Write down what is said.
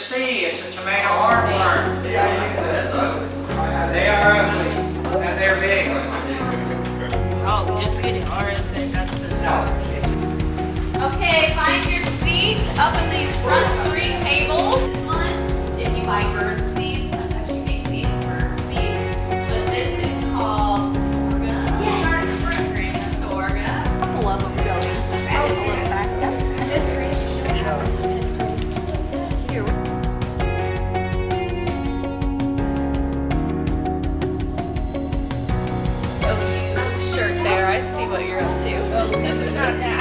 C. It's a tomato heartworm. They are ugly, and they're big. Oh, just kidding. Ours and that's the No. Okay, find your seat up in these front three tables. This one, if you like bird seeds, sometimes you may see it in bird seeds, but this is called sorghum. Which are different grains of sorghum. A couple of them go. That's a little back up. Here. Shirt there, I see what you're up to. Oh, not that.